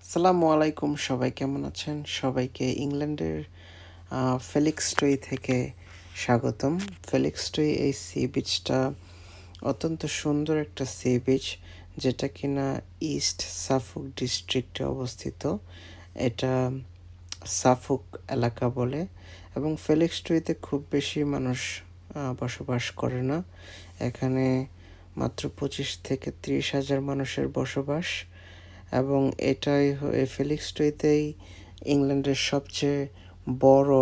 আসসালামু আলাইকুম, সবাই কেমন আছেন? সবাইকে ইংল্যান্ডের ফেলিক্সটুই থেকে স্বাগতম। ফেলিক্সটুই এই সি বিচটা অত্যন্ত সুন্দর একটা সি বিচ, যেটা কিনা ইস্ট সাফোক ডিস্ট্রিক্টে অবস্থিত। এটা সাফোক এলাকা বলে, এবং ফেলিক্সটুইতে খুব বেশি মানুষ বসবাস করে না। এখানে মাত্র 25,000 থেকে 30,000 মানুষের বসবাস, এবং এই ফেলিক্সটুইতেই ইংল্যান্ডের সবচেয়ে বড়,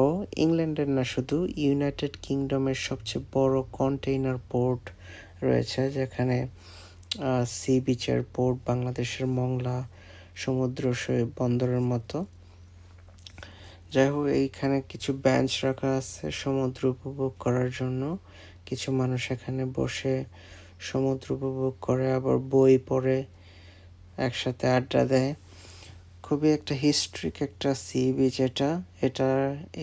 ইংল্যান্ডের না শুধু ইউনাইটেড কিংডমের সবচেয়ে বড় কন্টেইনার পোর্ট রয়েছে, যেখানে সি বিচের পোর্ট বাংলাদেশের মংলা সমুদ্র বন্দরের মতো। যাই হোক, এইখানে কিছু বেঞ্চ রাখা আছে সমুদ্র উপভোগ করার জন্য। কিছু মানুষ এখানে বসে সমুদ্র উপভোগ করে, আবার বই পড়ে, একসাথে আড্ডা দেয়। খুবই একটা হিস্ট্রিক একটা সি বিচ এটা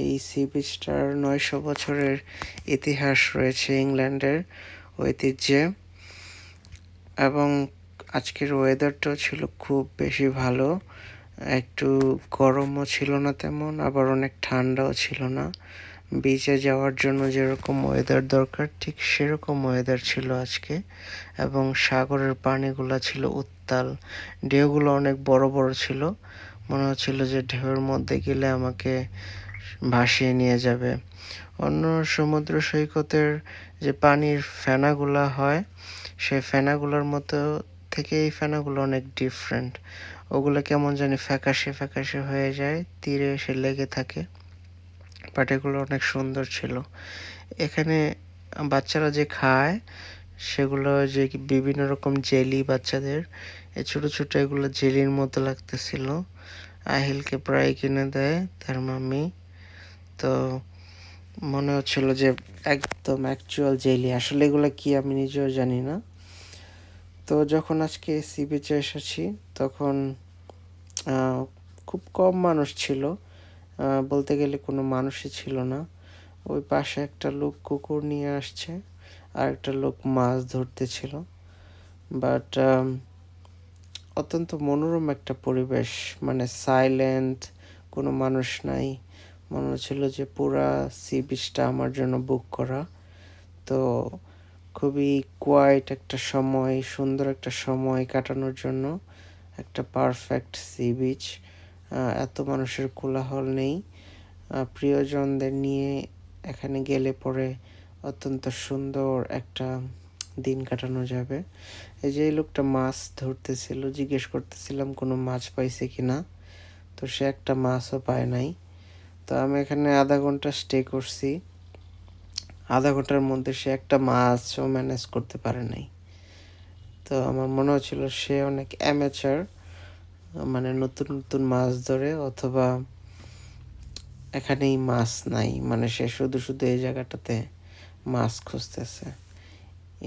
এই সি বিচটার 900 বছরের ইতিহাস রয়েছে ইংল্যান্ডের ঐতিহ্যে। এবং আজকের ওয়েদারটাও ছিল খুব বেশি ভালো, একটু গরমও ছিল না তেমন, আবার অনেক ঠান্ডাও ছিল না। বিচে যাওয়ার জন্য যেরকম ওয়েদার দরকার ঠিক সেরকম ওয়েদার ছিল আজকে। এবং সাগরের পানিগুলো ছিল উত্তাল, ঢেউগুলো অনেক বড় বড় ছিল। মনে হচ্ছিল যে ঢেউয়ের মধ্যে গেলে আমাকে ভাসিয়ে নিয়ে যাবে। অন্য সমুদ্র সৈকতের যে পানির ফেনাগুলা হয়, সেই ফেনাগুলোর মতো থেকে এই ফেনাগুলো অনেক ডিফারেন্ট। ওগুলো কেমন জানি ফ্যাকাশে ফ্যাকাশে হয়ে যায়, তীরে এসে লেগে থাকে, বাট এগুলো অনেক সুন্দর ছিল। এখানে বাচ্চারা যে খায় সেগুলো যে বিভিন্ন রকম জেলি বাচ্চাদের, এই ছোটো ছোটো এগুলো জেলির মতো লাগতেছিল। আহিলকে প্রায় কিনে দেয় তার মাম্মি, তো মনে হচ্ছিল যে একদম অ্যাকচুয়াল জেলি। আসলে এগুলো কি আমি নিজেও জানি না। তো যখন আজকে সি বিচে এসেছি তখন খুব কম মানুষ ছিল, বলতে গেলে কোনো মানুষই ছিল না। ওই পাশে একটা লোক কুকুর নিয়ে আসছে, আর একটা লোক মাছ ধরতেছিল। বাট অত্যন্ত মনোরম একটা পরিবেশ, মানে সাইলেন্ট, কোনো মানুষ নাই। মনে হচ্ছিল যে পুরা সি বিচটা আমার জন্য বুক করা। তো খুবই কোয়াইট একটা সময়, সুন্দর একটা সময় কাটানোর জন্য একটা পারফেক্ট সি বিচ। এত মানুষের কোলাহল নেই। প্রিয়জনদের নিয়ে এখানে গেলে পরে অত্যন্ত সুন্দর একটা দিন কাটানো যাবে। এই যে এই লোকটা মাছ ধরতেছিল, জিজ্ঞেস করতেছিলাম কোনো মাছ পাইছে কিনা, তো সে একটা মাছও পায় নাই। তো আমি এখানে আধা ঘন্টা স্টে করছি, আধা ঘন্টার মধ্যে সে একটা মাছও ম্যানেজ করতে পারে নাই। তো আমার মনে হচ্ছিল সে অনেক অ্যামেচার, মানে নতুন নতুন মাছ ধরে, অথবা এখানেই মাছ নাই, মানে সে শুধু শুধু এই জায়গাটাতে মাছ খুঁজতেছে।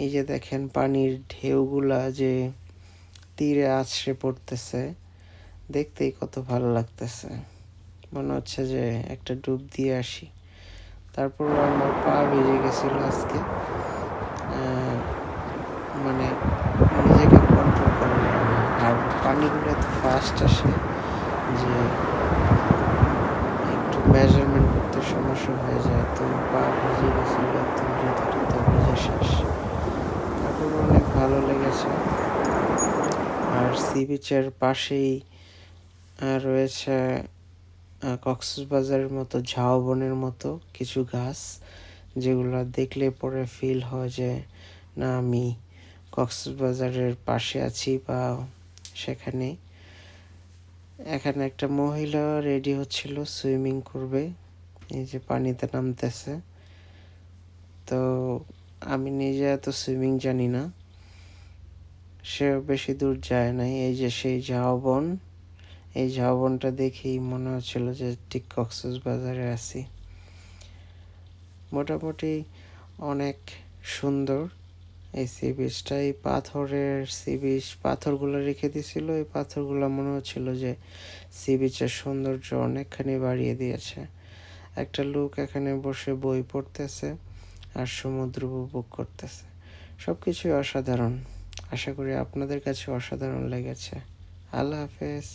এই যে দেখেন পানির ঢেউগুলা যে তীরে আছড়ে পড়তেছে, দেখতেই কত ভালো লাগতেছে। মনে হচ্ছে যে একটা ডুব দিয়ে আসি। তারপর আমার পা ভিজে গেছিল আজকে, মানে নিজেকে কন্ট্রোল করা যায় না। আর পানিগুলো এত ফাস্ট আসে যে একটু মেজারমেন্ট করতে সমস্যা হয়ে যায়। তো পা ভিজে গেছিল একদম, জুতো টুতো ভিজে শেষ। তারপর অনেক ভালো লেগেছে। আর সি বিচের পাশেই রয়েছে কক্সবাজারের মতো ঝাউবনের মতো কিছু গাছ, যেগুলো দেখলে পরে ফিল হয় যে না, আমি কক্সবাজারের পাশে আছি বা সেখানে। এখানে একটা মহিলা রেডি হচ্ছিল, সুইমিং করবে, এই যে পানিতে নামতেছে। তো আমি নিজে এত সুইমিং জানি না, সেও বেশি দূর যায় নাই। এই যে সেই ঝাউবন, এই ঝাউবনটা দেখেই মনে হচ্ছিল যে ঠিক কক্সবাজারে আছি। মোটামুটি অনেক সুন্দর এই সি বিচটা। এই পাথরের সি বিচ, পাথরগুলো রেখে দিয়েছিল, এই পাথরগুলো মনে হচ্ছিল যে সি বিচের সৌন্দর্য অনেকখানি বাড়িয়ে দিয়েছে। একটা লোক এখানে বসে বই পড়তেছে আর সমুদ্র উপভোগ করতেছে। সব কিছুই অসাধারণ। আশা করি আপনাদের কাছে অসাধারণ লেগেছে। আল্লাহ হাফেজ।